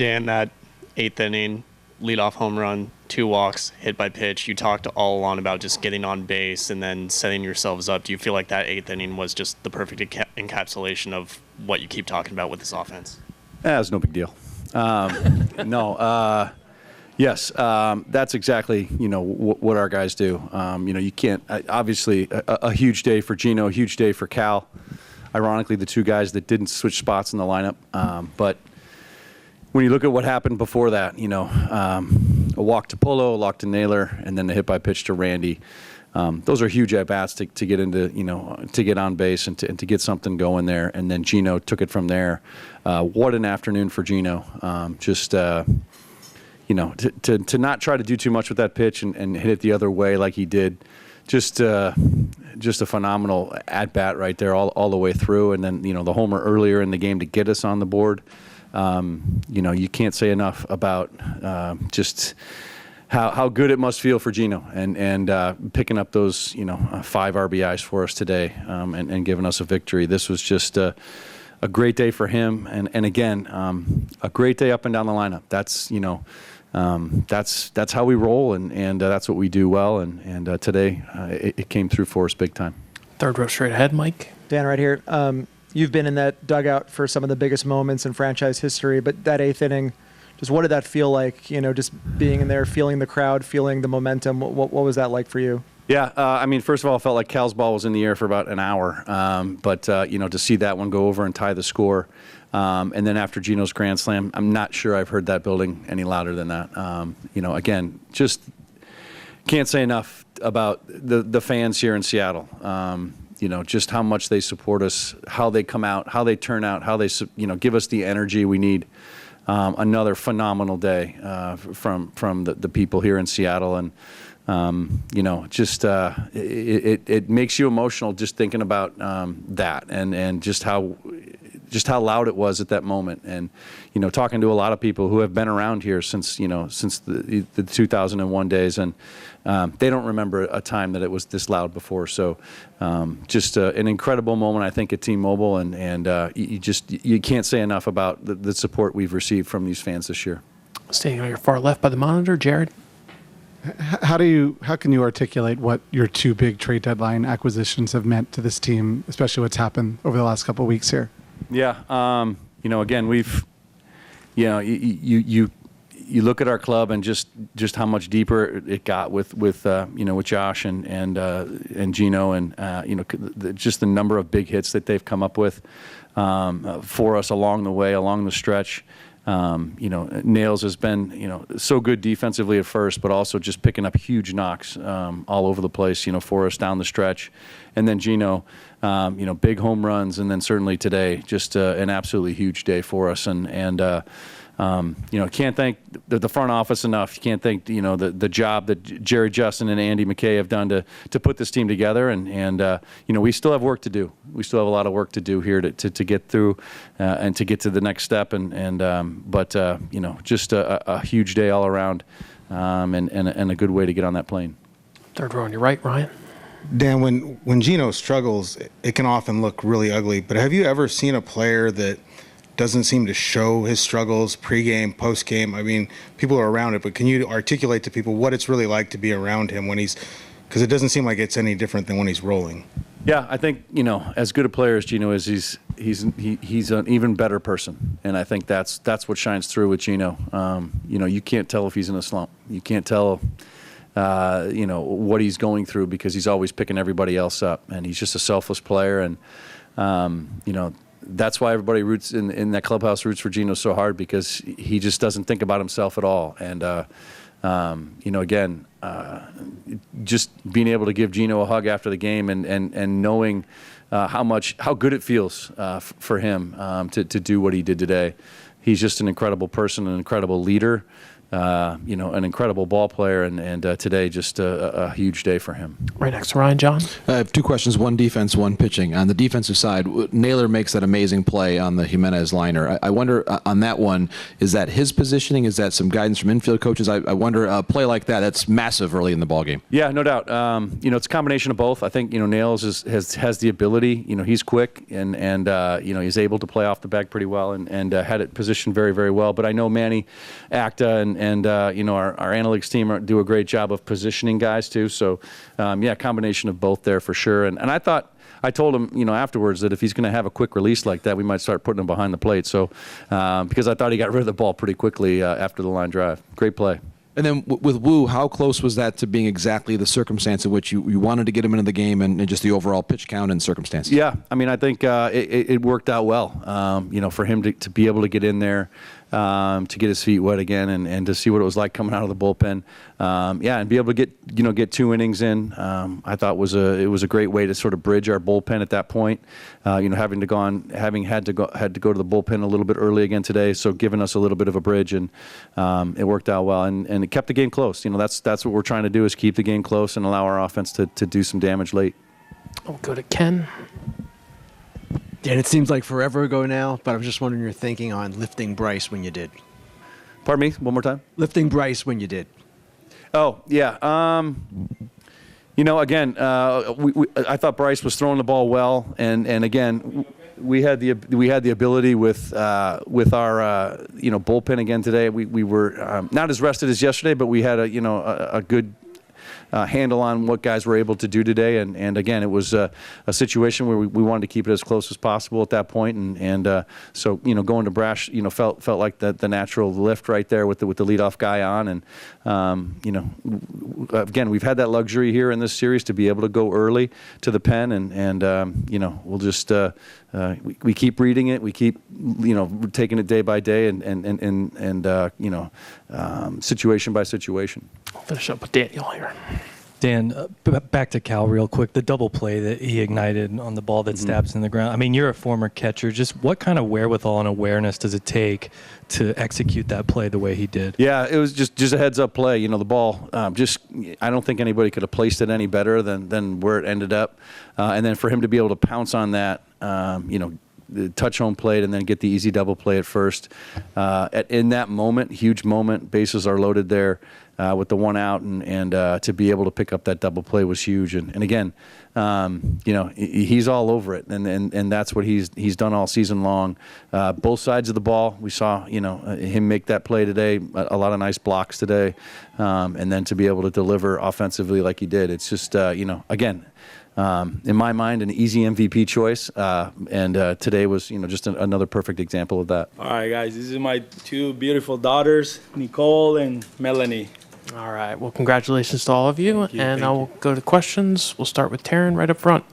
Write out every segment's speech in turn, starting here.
Dan, that eighth inning, leadoff home run, 2 walks, hit by pitch. You talked all along about just getting on base and then setting yourselves up. Do you feel like that eighth inning was just the perfect encapsulation of what you keep talking about with this offense? It's no big deal. Yes, that's exactly what our guys do. You can't obviously a huge day for Gino, a huge day for Cal. Ironically, the 2 guys that didn't switch spots in the lineup, but when you look at what happened before that, a walk to Polo, a walk to Naylor, and then the hit by pitch to Randy. Those are huge at bats to get into, to get on base and to get something going there. And then Gino took it from there. What an afternoon for Gino. To not try to do too much with that pitch and hit it the other way like he did. Just a phenomenal at bat right there all the way through. And then, the homer earlier in the game to get us on the board. You can't say enough about just how good it must feel for Gino and picking up those 5 RBIs for us today and giving us a victory. This was just a great day for him and again a great day up and down the lineup. That's how we roll and that's what we do well and today it came through for us big time. Third row straight ahead, Mike. Dan, right here. You've been in that dugout for some of the biggest moments in franchise history, but that 8th inning, just what did that feel like? Just being in there, feeling the crowd, feeling the momentum. What was that like for you? Yeah, first of all, it felt like Cal's ball was in the air for about an hour. But to see that one go over and tie the score, and then after Gino's grand slam, I'm not sure I've heard that building any louder than that. Again, just can't say enough about the fans here in Seattle. Just how much they support us, how they come out, how they turn out, how they, give us the energy we need. Another phenomenal day from the people here in Seattle. And, it makes you emotional just thinking about that and just how loud it was at that moment. And, talking to a lot of people who have been around here since the 2001 days, and they don't remember a time that it was this loud before. So just an incredible moment, I think, at T-Mobile, and you can't say enough about the support we've received from these fans this year. Staying on your far left by the monitor, Jared. How can you articulate what your 2 big trade deadline acquisitions have meant to this team, especially what's happened over the last couple of weeks here? Yeah, again, we've, you look at our club and just how much deeper it got with Josh and Gino and just the number of big hits that they've come up with for us along the way, along the stretch. Nails has been, so good defensively at first, but also just picking up huge knocks all over the place, for us down the stretch. And then Gino, big home runs, and then certainly today, just an absolutely huge day for us. Can't thank the front office enough. You can't thank the job that Jerry Justin and Andy McKay have done to put this team together. And we still have work to do. We still have a lot of work to do here to get through and to get to the next step. But just a huge day all around, and a good way to get on that plane. Third row on your right, Ryan. Dan, when Gino struggles, it can often look really ugly. But have you ever seen a player that doesn't seem to show his struggles pregame, postgame? People are around it, but can you articulate to people what it's really like to be around him because it doesn't seem like it's any different than when he's rolling? Yeah, I think, as good a player as Gino is, he's an even better person. And I think that's what shines through with Gino. You can't tell if he's in a slump. You can't tell what he's going through because he's always picking everybody else up. And he's just a selfless player. And, that's why everybody roots in that clubhouse roots for Gino so hard, because he just doesn't think about himself at all. And, again, just being able to give Gino a hug after the game and knowing how good it feels for him to do what he did today. He's just an incredible person, an incredible leader. an incredible ball player, and today just a huge day for him. Right next to Ryan, John. I have two questions, one defense, one pitching. On the defensive side, Naylor makes that amazing play on the Jimenez liner. I wonder, on that one, is that his positioning? Is that some guidance from infield coaches? I wonder, a play like that, that's massive early in the ballgame. Yeah, no doubt. It's a combination of both. I think, Nails has the ability. He's quick, and he's able to play off the bag pretty well, and had it positioned very, very well. But I know Manny, Acta, and our analytics team do a great job of positioning guys too. So, combination of both there for sure. And I told him, afterwards that if he's going to have a quick release like that, we might start putting him behind the plate. So, because I thought he got rid of the ball pretty quickly after the line drive. Great play. And then with Wu, how close was that to being exactly the circumstance in which you wanted to get him into the game and just the overall pitch count and circumstances? Yeah, I think it worked out well. For him to be able to get in there, to get his feet wet again, and to see what it was like coming out of the bullpen. And be able to get 2 innings in, I thought it was a great way to sort of bridge our bullpen at that point. Having had to go to the bullpen a little bit early again today, so giving us a little bit of a bridge, and it worked out well, and it kept the game close. That's what we're trying to do, is keep the game close and allow our offense to do some damage late. I'll go to Ken. Dan, it seems like forever ago now, but I was just wondering your thinking on lifting Bryce when you did. Pardon me, one more time? Lifting Bryce when you did. Oh, yeah. Again, I thought Bryce was throwing the ball well, and again, we had the ability with our bullpen again today. We were not as rested as yesterday, but we had a good handle on what guys were able to do today, and again, it was a situation where we wanted to keep it as close as possible at that point, and so going to Brash felt like the natural lift right there with the leadoff guy on, and again, we've had that luxury here in this series to be able to go early to the pen, and we'll just we keep reading it, we keep taking it day by day, and situation by situation. I'll finish up with Daniel here. Dan, back to Cal real quick. The double play that he ignited on the ball that stabs in the ground. I mean, you're a former catcher. Just what kind of wherewithal and awareness does it take to execute that play the way he did? Yeah, it was just a heads-up play. The ball, I don't think anybody could have placed it any better than where it ended up. And then for him to be able to pounce on that, the touch home plate and then get the easy double play at first. In that moment, huge moment, bases are loaded there with the one out, and to be able to pick up that double play was huge. And again, he's all over it, and that's what he's done all season long. Both sides of the ball, we saw him make that play today. A lot of nice blocks today, and then to be able to deliver offensively like he did, it's just again. In my mind, an easy MVP choice, and today was, just another perfect example of that. All right, guys, this is my 2 beautiful daughters, Nicole and Melanie. All right. Well, congratulations to all of you. And I will go to questions. We'll start with Taryn right up front.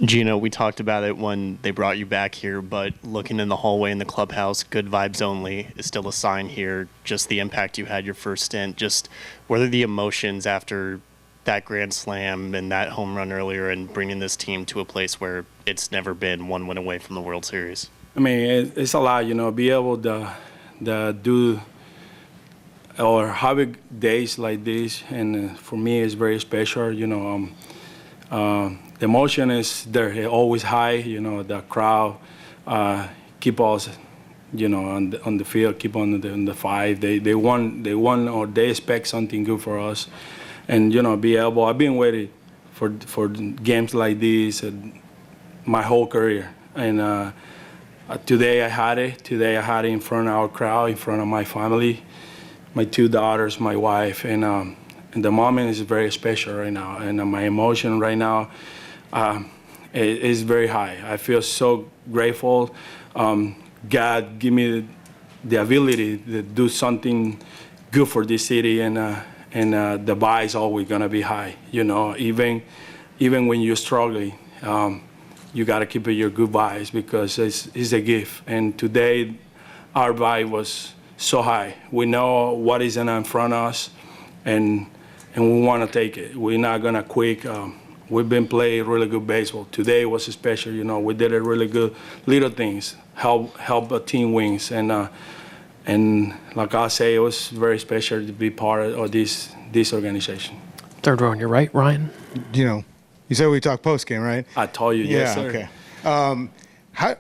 Gino, we talked about it when they brought you back here, but looking in the hallway in the clubhouse, good vibes only is still a sign here. Just the impact you had your first stint. Just what are the emotions after that grand slam and that home run earlier, and bringing this team to a place where it's never been one win away from the World Series? I mean, it's a lot, be able to do or have days like this, and for me, it's very special. The emotion is there, always high. The crowd keep us, on the field, keep on the fight. They want, or they expect something good for us. And be able. I've been waiting for games like this my whole career, and today I had it. Today I had it in front of our crowd, in front of my family, my 2 daughters, my wife, and the moment is very special right now. And my emotion right now is very high. I feel so grateful. God give me the ability to do something good for this city, and the bar is always gonna be high. Even when you're struggling, you gotta keep it your good vibes, because it's a gift. And today, our vibe was so high. We know what is in front of us, and we want to take it. We're not gonna quit. We've been playing really good baseball. Today was special. We did a really good little things, help a team wins, and and like I say, it was very special to be part of this organization. Third row on your right, Ryan. You said we talked post game, right? I told you, yes, sir. Okay.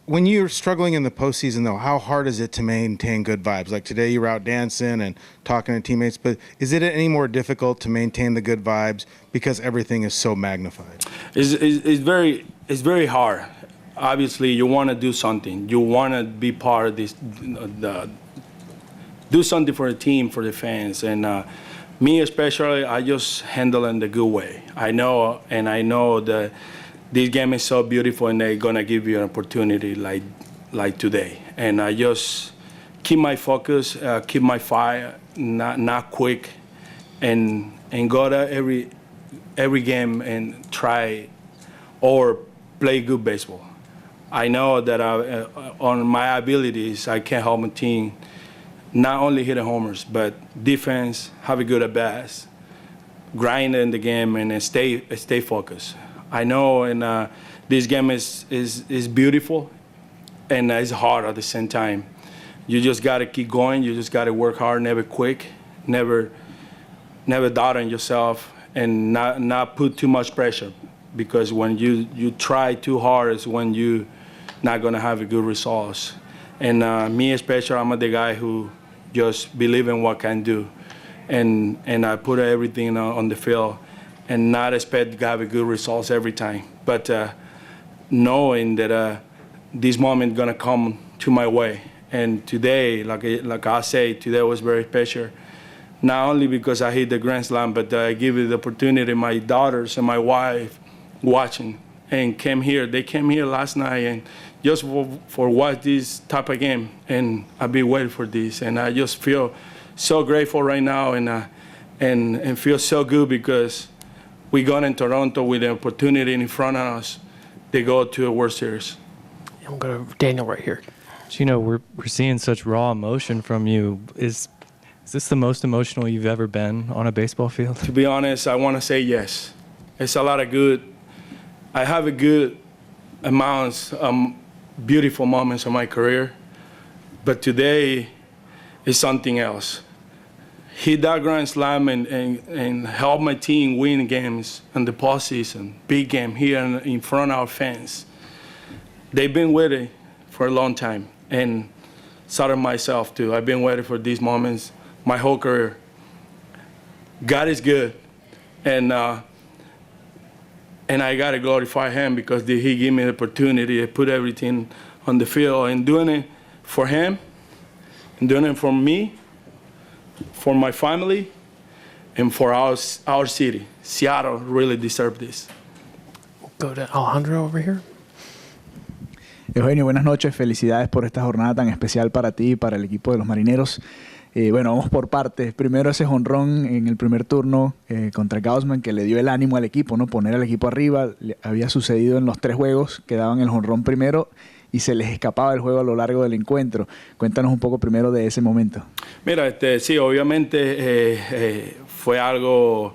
When you're struggling in the postseason, though, how hard is it to maintain good vibes? Like today, you were out dancing and talking to teammates, but is it any more difficult to maintain the good vibes because everything is so magnified? It's very hard. Obviously, you want to do something. You want to be part of this, do something for the team, for the fans. And me especially, I just handle it in the good way. I know that this game is so beautiful, and they're gonna give you an opportunity like today. And I just keep my focus, keep my fire, not quick, and go to every game and try or play good baseball. I know that on my abilities, I can help my team not only hit homers, but defense, have a good at bats, grind in the game, and stay focused. I know, and this game is beautiful, and it's hard at the same time. You just got to keep going. You just got to work hard, never quit, never doubt in yourself, and not put too much pressure. Because when you try too hard is when you not gonna have a good results. And me especially, I'm the guy who just believe in what can do, and I put everything on the field, and not expect to have a good results every time. But knowing that this moment gonna come to my way. And today, like I say, today was very special. Not only because I hit the Grand Slam, but I give it the opportunity, my daughters and my wife watching and came here. They came here last night and just for watch this type of game. And I've been waiting for this. And I just feel so grateful right now and feel so good because we got in Toronto with the opportunity in front of us to go to a World Series. I'm going to Daniel right here. Gino, we're seeing such raw emotion from you. Is this the most emotional you've ever been on a baseball field? To be honest, I want to say yes. It's a lot of good. I have a good amounts, beautiful moments in my career, but today is something else. Hit that Grand Slam and help my team win games in the postseason, big game here in front of our fans. They've been waiting for a long time, and so did myself too. I've been waiting for these moments my whole career. God is good, and I gotta glorify Him because He gave me the opportunity to put everything on the field and doing it for Him, and doing it for me, for my family, and for our city. Seattle really deserves this. We'll go to Alejandro over here. Eugenio, buenas noches. Felicidades por esta jornada tan especial para ti y para el equipo de los Marineros. Bueno, vamos por partes. Primero ese jonrón en el primer turno contra Gaussman que le dio el ánimo al equipo, ¿no? Poner al equipo arriba. Había sucedido en los 3 juegos que daban el jonrón primero y se les escapaba el juego a lo largo del encuentro. Cuéntanos un poco primero de ese momento. Mira, sí, obviamente fue algo,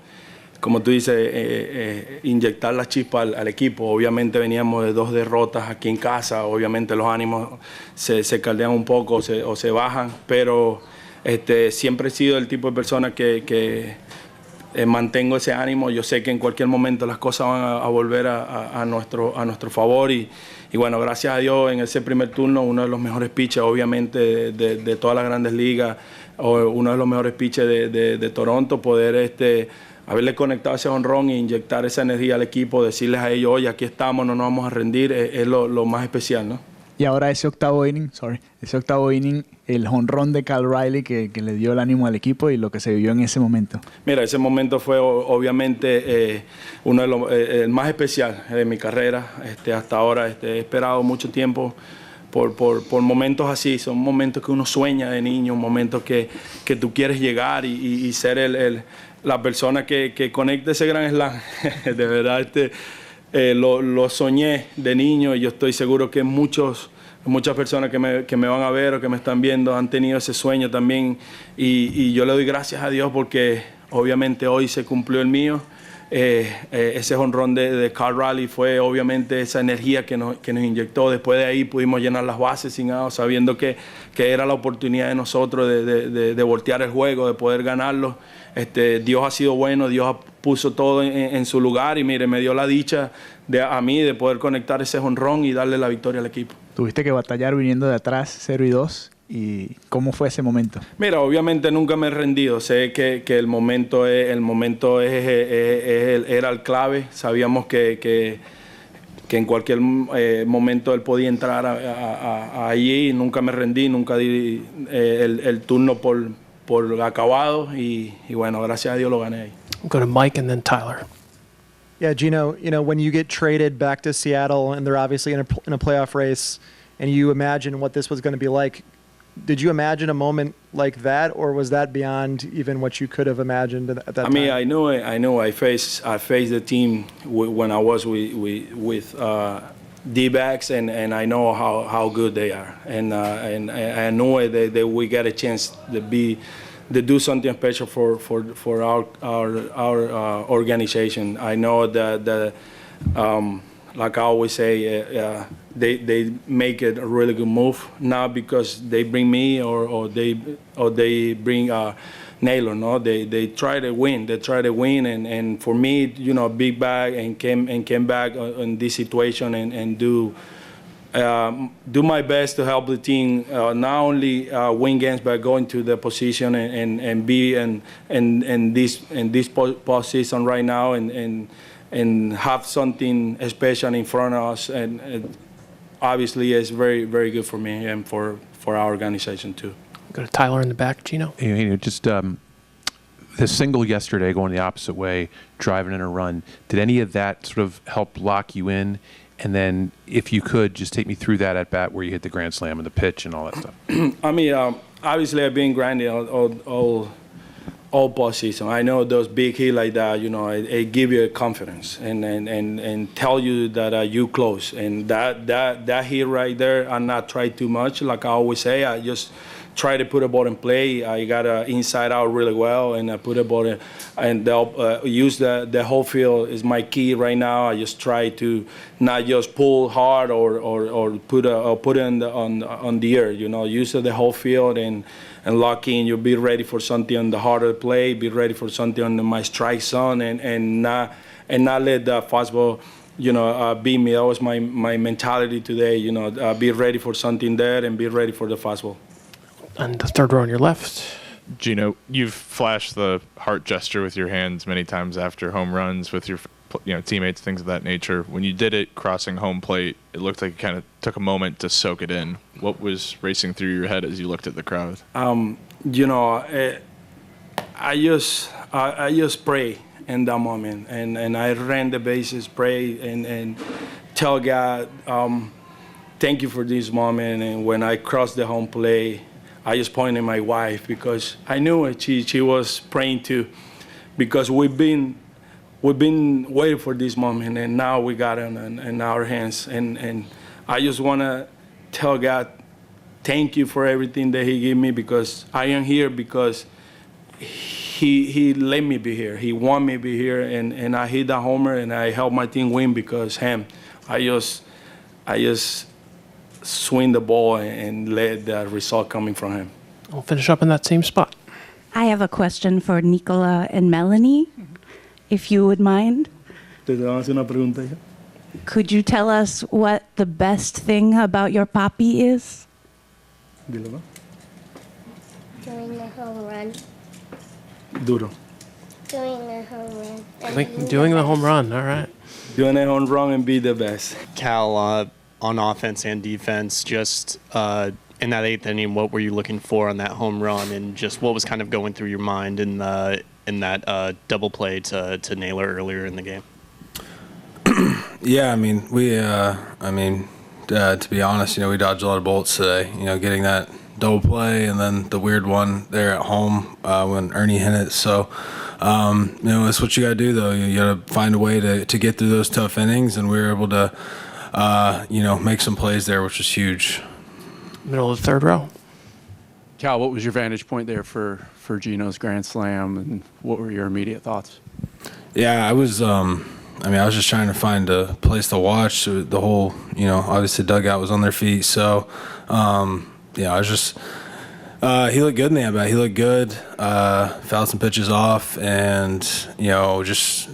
como tú dices, inyectar la chispa al equipo. Obviamente veníamos de 2 derrotas aquí en casa. Obviamente los ánimos se caldean un poco o se bajan, pero siempre he sido el tipo de persona que mantengo ese ánimo. Yo sé que en cualquier momento las cosas van a volver a nuestro favor y bueno, gracias a Dios en ese primer turno uno de los mejores pitchers obviamente de todas las grandes ligas, o uno de los mejores pitchers de Toronto, poder haberle conectado ese jonrón e inyectar esa energía al equipo, decirles a ellos, oye, aquí estamos, no nos vamos a rendir, es lo más especial, ¿no? Y ahora ese octavo inning, el jonrón de Cal Raleigh que le dio el ánimo al equipo y lo que se vivió en ese momento. Mira, ese momento fue obviamente uno de el más especial de mi carrera. Hasta ahora he esperado mucho tiempo por momentos así. Son momentos que uno sueña de niño, momentos que tú quieres llegar y ser la persona que conecte ese gran slam. De verdad, lo soñé de niño y yo estoy seguro que muchas personas que me van a ver o que me están viendo han tenido ese sueño también y yo le doy gracias a Dios porque obviamente hoy se cumplió el mío ese jonrón de Carl Raleigh fue obviamente esa energía que nos inyectó. Después de ahí pudimos llenar las bases sin out, sabiendo que era la oportunidad de nosotros de voltear el juego, de poder ganarlo. Dios ha sido bueno, Dios puso todo en su lugar y mire, me dio la dicha a mí de poder conectar ese jonrón y darle la victoria al equipo. Tuviste que batallar viniendo de atrás, 0-2. ¿Y cómo fue ese momento? Mira, obviamente nunca me he rendido. Sé que el momento era el clave. Sabíamos que en cualquier momento él podía entrar allí. Nunca me rendí, nunca di el turno por acabado. Y bueno, gracias a Dios lo gané ahí. Go to Mike and then Tyler. Yeah, Gino, when you get traded back to Seattle and they're obviously in a playoff race and you imagine what this was going to be like, did you imagine a moment like that, or was that beyond even what you could have imagined at that time? I mean, I knew it. I faced the team when I was with D-backs, and I know how good they are. And I know that we get a chance to do something special for our organization. I know that like I always say, they make it a really good move, not because they bring me or they bring Naylor. No, they try to win. They try to win, and for me, big bag and came back in this situation and do my best to help the team not only win games but go into the position and be in this position right now and have something special in front of us, and obviously it's very, very good for me and for our organization too. Go to Tyler in the back, Gino. Just the single yesterday going the opposite way, driving in a run, did any of that sort of help lock you in? And then if you could, just take me through that at bat where you hit the grand slam and the pitch and all that stuff. I mean, obviously I've been grinding all postseason. I know those big hits like that, it give you a confidence and tell you that you close. And that hit right there, I'm not try too much. Like I always say, I just try to put a ball in play. I got inside out really well, and I put a ball in, and use the whole field is my key right now. I just try to not just pull hard or put it on the air. Use the whole field and lock in. You'll be ready for something on the harder play. Be ready for something on my strike zone, and not let the fastball beat me. That was my mentality today. Be ready for something there and be ready for the fastball. And the third row on your left. Gino, you've flashed the heart gesture with your hands many times after home runs with your teammates, things of that nature. When you did it crossing home plate, it looked like you kind of took a moment to soak it in. What was racing through your head as you looked at the crowd? I just pray in that moment, and I ran the bases, pray and tell God, thank you for this moment. And when I crossed the home plate, I just pointed at my wife because I knew it. She was praying too, because we've been waiting for this moment, and now we got it in our hands. And I just want to tell God, thank you for everything that He gave me, because I am here because He let me be here. He want me to be here, and I hit that homer, and I helped my team win because him. I just swing the ball and let the result coming from him. We'll finish up in that same spot. I have a question for Nicola and Melanie, if you would mind. Could you tell us what the best thing about your papi is? Doing the home run. Duro. Doing the home run. Doing the home run, all right. Doing a home run and be the best. Cal, on offense and defense, just in that eighth inning, what were you looking for on that home run, and just what was kind of going through your mind in that double play to Naylor earlier in the game? Yeah, I mean, to be honest, we dodged a lot of bullets today. Getting that double play and then the weird one there at home when Ernie hit it. So, it's what you got to do, though. You got to find a way to get through those tough innings, and we were able to make some plays there, which was huge. Middle of the third row. Cal, what was your vantage point there for Gino's grand slam, and what were your immediate thoughts? Yeah, I was. I was just trying to find a place to watch. The whole, obviously dugout was on their feet. So, I was just. He looked good in the at-bat. He looked good. Fouled some pitches off, and I was just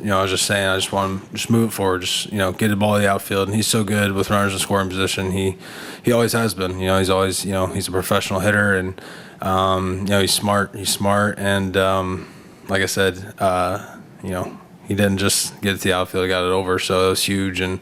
saying, I just want him just move it forward. Just get the ball to the outfield. And he's so good with runners in scoring position. He always has been. He's always he's a professional hitter, and he's smart. He's smart, and like I said, he didn't just get it to the outfield, he got it over, so it was huge and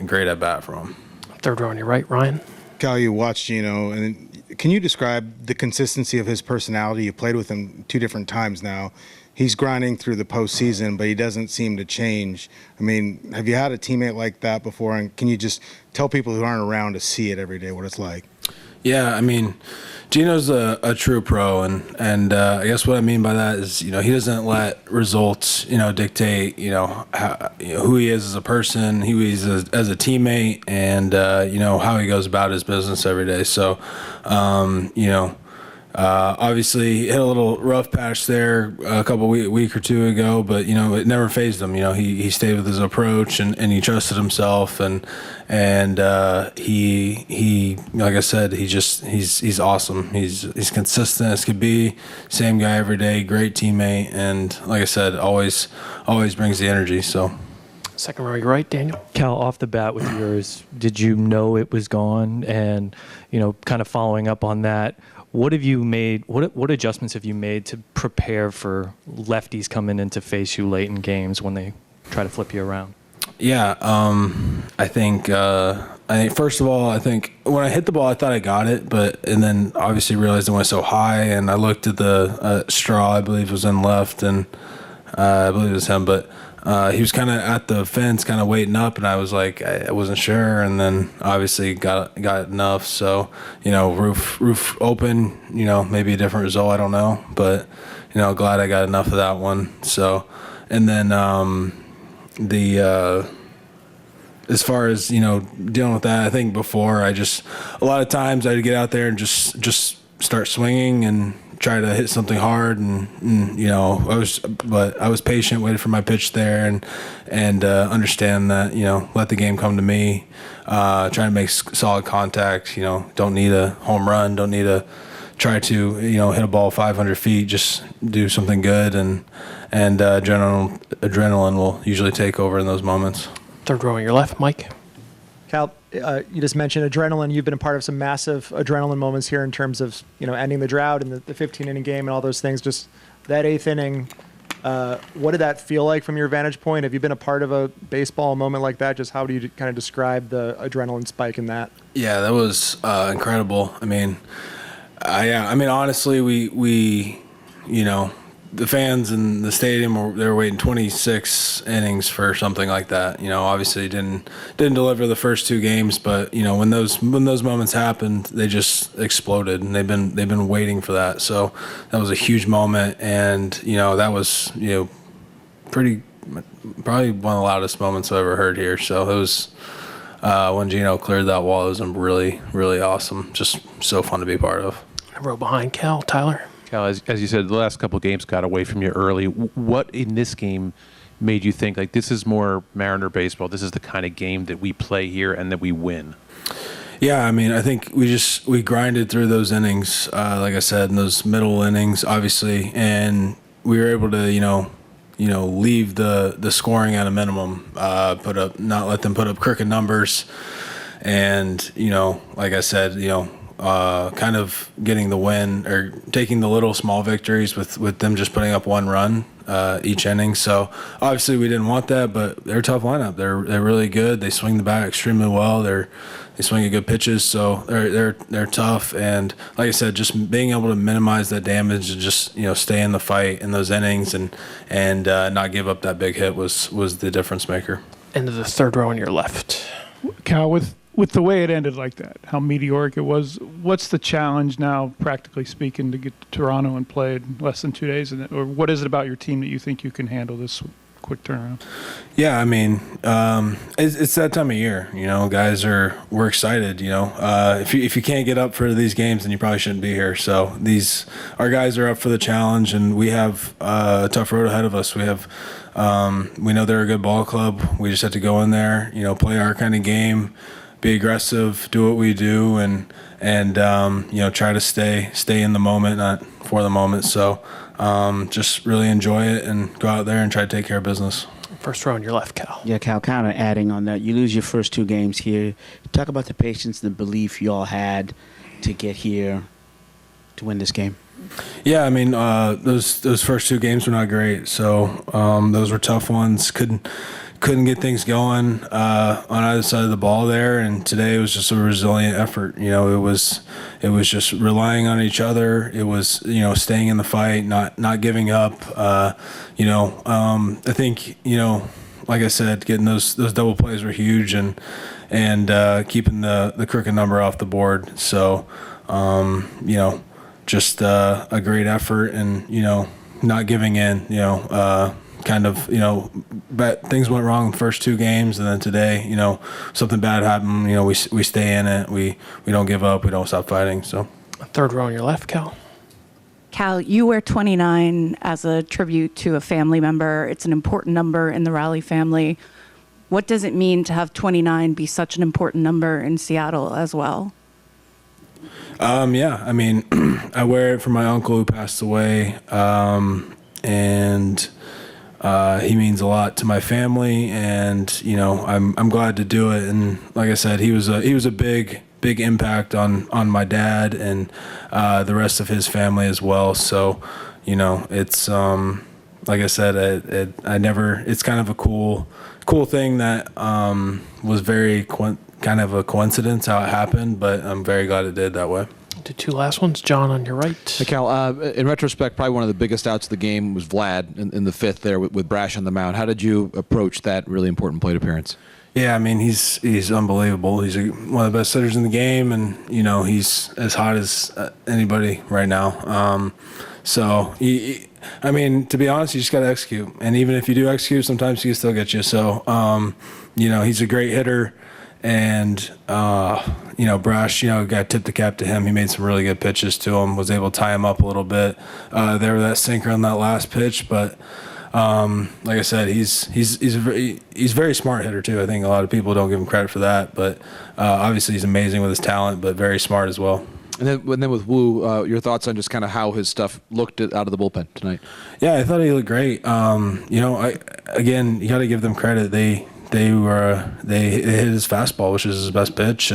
great at bat from him. Third row on your right, Ryan. Cal, you watched Gino, and can you describe the consistency of his personality? You played with him 2 different times now. He's grinding through the postseason, but he doesn't seem to change. I mean, have you had a teammate like that before? And can you just tell people who aren't around to see it every day what it's like? Yeah, I mean, Gino's a true pro, and I guess what I mean by that is, he doesn't let results, dictate, who he is as a person, who he is as a teammate, and how he goes about his business every day. So, obviously hit a little rough patch there a couple week or two ago, but it never fazed him. He stayed with his approach and he trusted himself and he like I said, he's awesome. He's consistent as could be. Same guy every day. Great teammate, and like I said, always brings the energy. So. Second row, you're right, Daniel. Cal, off the bat with yours, did you know it was gone? And kind of following up on that. What have you made? What adjustments have you made to prepare for lefties coming in to face you late in games when they try to flip you around? Yeah, I think first of all, I think when I hit the ball, I thought I got it, and then obviously realized it went so high, and I looked at the straw, I believe was in left, and I believe it was him, but. He was kind of at the fence, kind of waiting up, and I was like, I wasn't sure, and then obviously got enough. So, roof open, maybe a different result, I don't know, but glad I got enough of that one. So, and then as far as dealing with that, I think before a lot of times I'd get out there and just start swinging and try to hit something hard, and I was patient, waited for my pitch there, and understand that let the game come to me. Trying to make solid contact. Don't need a home run. Don't need to try to hit a ball 500 feet. Just do something good, and adrenaline will usually take over in those moments. Third row on your left, Mike. Cal, you just mentioned adrenaline. You've been a part of some massive adrenaline moments here in terms of, ending the drought and the 15-inning game and all those things. Just that 8th inning, what did that feel like from your vantage point? Have you been a part of a baseball moment like that? Just how do you kind of describe the adrenaline spike in that? Yeah, that was incredible. I mean, honestly, we the fans in the stadium they were waiting 26 innings for something like that. Obviously didn't deliver the first 2 games, but when those moments happened, they just exploded, and they've been waiting for that. So that was a huge moment, and that was probably one of the loudest moments I've ever heard here. So it was when Gino cleared that wall. It was really, really awesome. Just so fun to be part of. I row behind Cal. Tyler. Cal, as you said, the last couple of games got away from you early. What in this game made you think, like, this is more Mariner baseball, this is the kind of game that we play here and that we win? Yeah, I think we grinded through those innings, like I said, in those middle innings, obviously, and we were able to, leave the scoring at a minimum, not let them put up crooked numbers, and, like I said, kind of getting the win or taking the little small victories with them just putting up 1 run each inning. So obviously we didn't want that, but they're a tough lineup. They're really good. They swing the bat extremely well. They swing at good pitches, so they're tough. And like I said, just being able to minimize that damage and just stay in the fight in those innings and not give up that big hit was the difference maker. End of the third row on your left. Cal, with the way it ended like that, how meteoric it was, what's the challenge now, practically speaking, to get to Toronto and play in less than 2 days? Or what is it about your team that you think you can handle this quick turnaround? Yeah, I mean, it's that time of year. We're excited. If you can't get up for these games, then you probably shouldn't be here. So our guys are up for the challenge, and we have a tough road ahead of us. We know they're a good ball club. We just have to go in there, play our kind of game, be aggressive, do what we do, and try to stay in the moment, not for the moment. So just really enjoy it and go out there and try to take care of business. First row on your left, Cal. Yeah, Cal, kind of adding on that, you lose your first 2 games here. Talk about the patience and the belief you all had to get here to win this game. Yeah, I mean, those first 2 games were not great. So those were tough ones. Couldn't get things going on either side of the ball there. And today it was just a resilient effort. It was just relying on each other. It was staying in the fight, not giving up. I think like I said, getting those double plays were huge, and keeping the crooked number off the board. So just a great effort, and not giving in. But things went wrong the first 2 games, and then today, something bad happened. We stay in it. We don't give up. We don't stop fighting. So, third row on your left, Cal. Cal, you wear 29 as a tribute to a family member. It's an important number in the Raleigh family. What does it mean to have 29 be such an important number in Seattle as well? Yeah, I mean, I wear it for my uncle who passed away, and he means a lot to my family, and I'm glad to do it. And like I said, he was a big impact on my dad and the rest of his family as well. So it's like I said, it's kind of a cool thing that was very kind of a coincidence how it happened, but I'm very glad it did that way. The 2 last ones, John on your right. Hey, Cal, in retrospect, probably one of the biggest outs of the game was Vlad in the 5th there with Brash on the mound. How did you approach that really important plate appearance? Yeah, I mean, he's unbelievable. He's one of the best hitters in the game, and he's as hot as anybody right now. I mean, to be honest, you just got to execute, and even if you do execute, sometimes he can still get you. So, he's a great hitter, and Brash, got to tip the cap to him. He made some really good pitches to him. Was able to tie him up a little bit there with that sinker on that last pitch, but. Like I said, he's a very smart hitter too. I think a lot of people don't give him credit for that, but obviously he's amazing with his talent, but very smart as well. And then with Wu, your thoughts on just kind of how his stuff looked out of the bullpen tonight? Yeah, I thought he looked great. Again, you got to give them credit. They hit his fastball, which is his best pitch,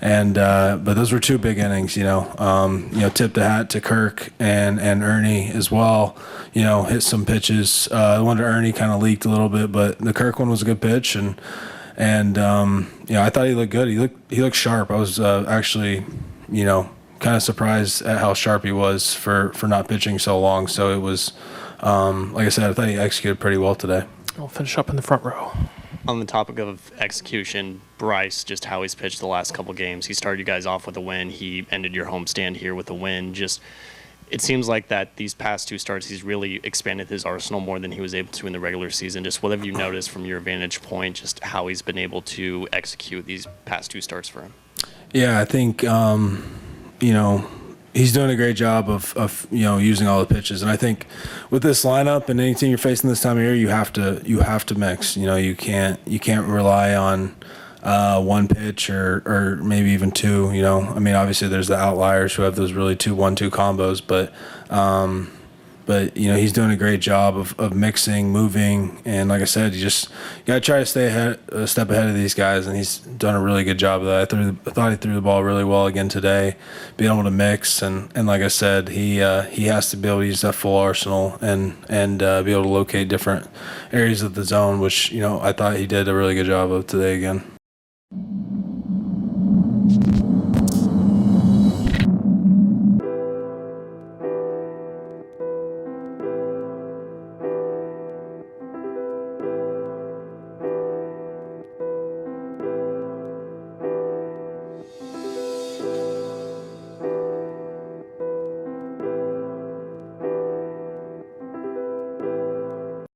but those were 2 big innings. Tip the hat to Kirk and Ernie as well. Hit some pitches. The one to Ernie kind of leaked a little bit, but the Kirk one was a good pitch, and I thought he looked good. He looked sharp. I was actually kind of surprised at how sharp he was for not pitching so long. So it was like I said, I thought he executed pretty well today. We'll finish up in the front row. On the topic of execution, Bryce, just how he's pitched the last couple games. He started you guys off with a win. He ended your homestand here with a win. It seems like that these past 2 starts, he's really expanded his arsenal more than he was able to in the regular season. Just what have you noticed from your vantage point, just how he's been able to execute these past 2 starts for him? Yeah, I think, he's doing a great job of using all the pitches, and I think with this lineup and any team you're facing this time of year, you have to mix. You can't rely on 1 pitch or maybe even 2. I mean, obviously there's the outliers who have those really 2-1-2 combos, but he's doing a great job of mixing, moving, and like I said, you got to try to stay a step ahead of these guys, and he's done a really good job of that. I thought he threw the ball really well again today, being able to mix, and like I said, he has to be able to use that full arsenal and be able to locate different areas of the zone, which I thought he did a really good job of today again.